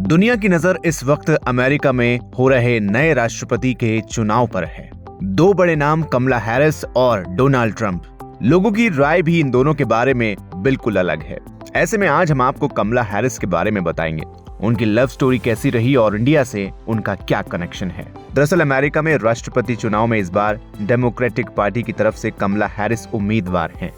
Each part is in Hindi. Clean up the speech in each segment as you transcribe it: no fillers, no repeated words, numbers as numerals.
दुनिया की नजर इस वक्त अमेरिका में हो रहे नए राष्ट्रपति के चुनाव पर है। दो बड़े नाम कमला हैरिस और डोनाल्ड ट्रंप। लोगों की राय भी इन दोनों के बारे में बिल्कुल अलग है। ऐसे में आज हम आपको कमला हैरिस के बारे में बताएंगे, उनकी लव स्टोरी कैसी रही और इंडिया से उनका क्या कनेक्शन है। दरअसल अमेरिका में राष्ट्रपति चुनाव में इस बार डेमोक्रेटिक पार्टी की तरफ से कमला हैरिस उम्मीदवार हैं।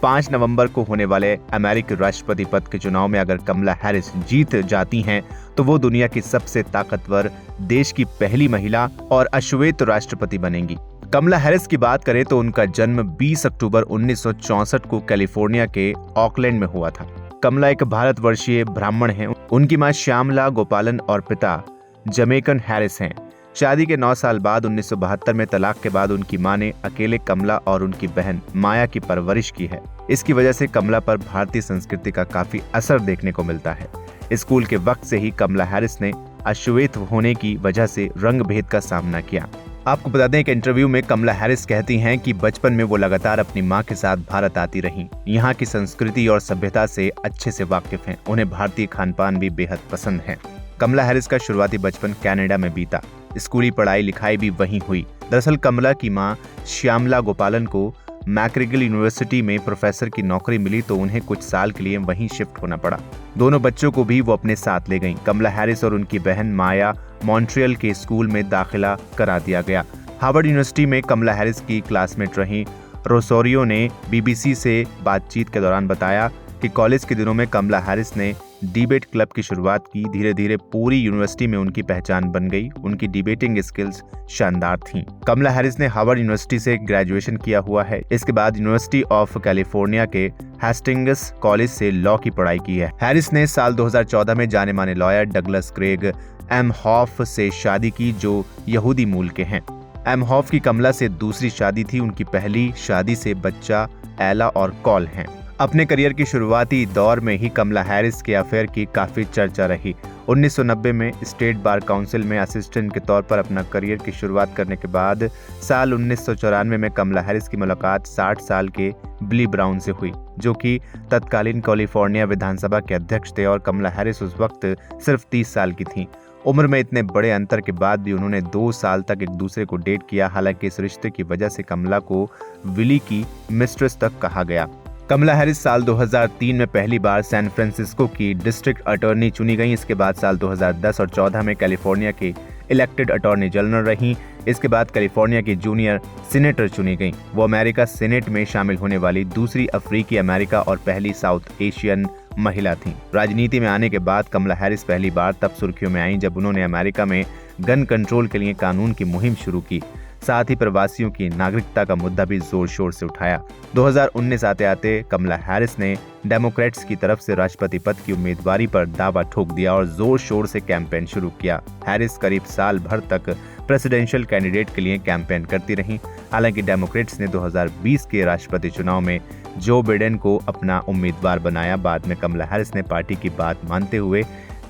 5 नवंबर को होने वाले अमेरिकी राष्ट्रपति पद के चुनाव में अगर कमला हैरिस जीत जाती हैं तो वो दुनिया की सबसे ताकतवर, देश की पहली महिला और अश्वेत राष्ट्रपति बनेंगी। कमला हैरिस की बात करें तो उनका जन्म 20 अक्टूबर 1964 को कैलिफोर्निया के ऑकलैंड में हुआ था। कमला एक भारतवर्षीय ब्राह्मण हैं। उनकी मां श्यामला गोपालन और पिता जमैकन हैरिस हैं। शादी के 9 साल बाद 1972 में तलाक के बाद उनकी मां ने अकेले कमला और उनकी बहन माया की परवरिश की है। इसकी वजह से कमला पर भारतीय संस्कृति का काफी असर देखने को मिलता है। स्कूल के वक्त से ही कमला हैरिस ने अश्वेत होने की वजह से रंग भेद का सामना किया। आपको बता दें कि इंटरव्यू में कमला हैरिस कहती हैं कि बचपन में वो लगातार अपनी मां के साथ भारत आती रहीं। यहाँ की संस्कृति और सभ्यता से अच्छे से वाकिफ हैं। उन्हें भारतीय खान पान भी बेहद पसंद है। कमला हैरिस का शुरुआती बचपन कनाडा में बीता। स्कूली पढ़ाई लिखाई भी वहीं हुई। दरअसल कमला की मां श्यामला गोपालन को मैक्रिगल यूनिवर्सिटी में प्रोफेसर की नौकरी मिली तो उन्हें कुछ साल के लिए वहीं शिफ्ट होना पड़ा। दोनों बच्चों को भी वो अपने साथ ले गईं। कमला हैरिस और उनकी बहन माया मॉन्ट्रियल के स्कूल में दाखिला करा दिया गया। हार्वर्ड यूनिवर्सिटी में कमला हैरिस की क्लासमेट रही रोसोरियो ने बीबीसी से बातचीत के दौरान बताया कि कॉलेज के दिनों में कमला हैरिस ने डिबेट क्लब की शुरुआत की। धीरे धीरे पूरी यूनिवर्सिटी में उनकी पहचान बन गई। उनकी डिबेटिंग स्किल्स शानदार थीं। कमला हैरिस ने हार्वर्ड यूनिवर्सिटी से ग्रेजुएशन किया हुआ है। इसके बाद यूनिवर्सिटी ऑफ कैलिफोर्निया के हेस्टिंग्स कॉलेज से लॉ की पढ़ाई की है। हैरिस ने साल 2014 में जाने माने लॉयर डगलस क्रेग एमहॉफ से शादी की, जो यहूदी मूल के हैं। एमहॉफ की कमला से दूसरी शादी थी। उनकी पहली शादी से बच्चा एला और कॉल हैं। अपने करियर की शुरुआती दौर में ही कमला हैरिस के अफेयर की काफी चर्चा रही। 1990 में स्टेट बार काउंसिल में असिस्टेंट के तौर पर अपना करियर की शुरुआत करने के बाद साल 1994 में कमला हैरिस की मुलाकात 60 साल के बिली ब्राउन से हुई, जो कि तत्कालीन कैलिफोर्निया विधानसभा के अध्यक्ष थे और कमला हैरिस उस वक्त सिर्फ 30 साल की थी। उम्र में इतने बड़े अंतर के बाद भी उन्होंने 2 साल तक एक दूसरे को डेट किया। हालांकि इस रिश्ते की वजह से कमला को विली की मिस्ट्रेस तक कहा गया। कमला हैरिस साल 2003 में पहली बार सैन फ्रांसिस्को की डिस्ट्रिक्ट अटॉर्नी चुनी गई। इसके बाद साल 2010 और 14 में कैलिफोर्निया के इलेक्टेड अटॉर्नी जनरल रहीं। इसके बाद कैलिफोर्निया की जूनियर सीनेटर चुनी गईं। वो अमेरिका सीनेट में शामिल होने वाली दूसरी अफ्रीकी अमेरिका और पहली साउथ एशियन महिला थीं। राजनीति में आने के बाद कमला हैरिस पहली बार तब सुर्खियों में आईं जब उन्होंने अमेरिका में गन कंट्रोल के लिए कानून की मुहिम शुरू की। साथ ही प्रवासियों की नागरिकता का मुद्दा भी जोर शोर से उठाया। 2019 आते आते कमला हैरिस ने डेमोक्रेट्स की तरफ से राष्ट्रपति पद की उम्मीदवारी पर दावा ठोक दिया और जोर शोर से कैंपेन शुरू किया। हैरिस करीब साल भर तक प्रेसिडेंशियल कैंडिडेट के लिए कैंपेन करती रहीं। हालांकि डेमोक्रेट्स ने 2020 के राष्ट्रपति चुनाव में जो बिडेन को अपना उम्मीदवार बनाया। बाद में कमला हैरिस ने पार्टी की बात मानते हुए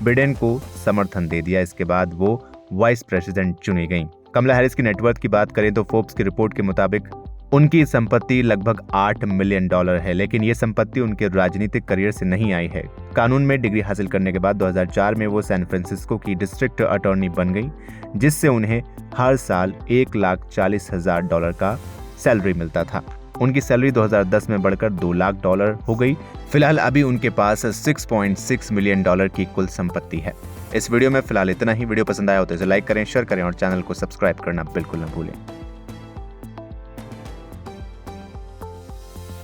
बिडेन को समर्थन दे दिया। इसके बाद वो वाइस प्रेसिडेंट चुनी गईं। कमला हैरिस की नेटवर्थ की बात करें तो फोर्ब्स की रिपोर्ट के मुताबिक उनकी संपत्ति लगभग $8 मिलियन है, लेकिन ये संपत्ति उनके राजनीतिक करियर से नहीं आई है। कानून में डिग्री हासिल करने के बाद 2004 में वो सैन फ्रांसिस्को की डिस्ट्रिक्ट अटॉर्नी बन गई, जिससे उन्हें हर साल $1,40,000 का सैलरी मिलता था। उनकी सैलरी 2010 में बढ़कर $2 लाख हो गई। फिलहाल अभी उनके पास $6.6 मिलियन की कुल संपत्ति है। इस वीडियो में फिलहाल इतना ही। वीडियो पसंद आया हो तो इसे लाइक करें, शेयर करें और चैनल को सब्सक्राइब करना बिल्कुल न भूलें।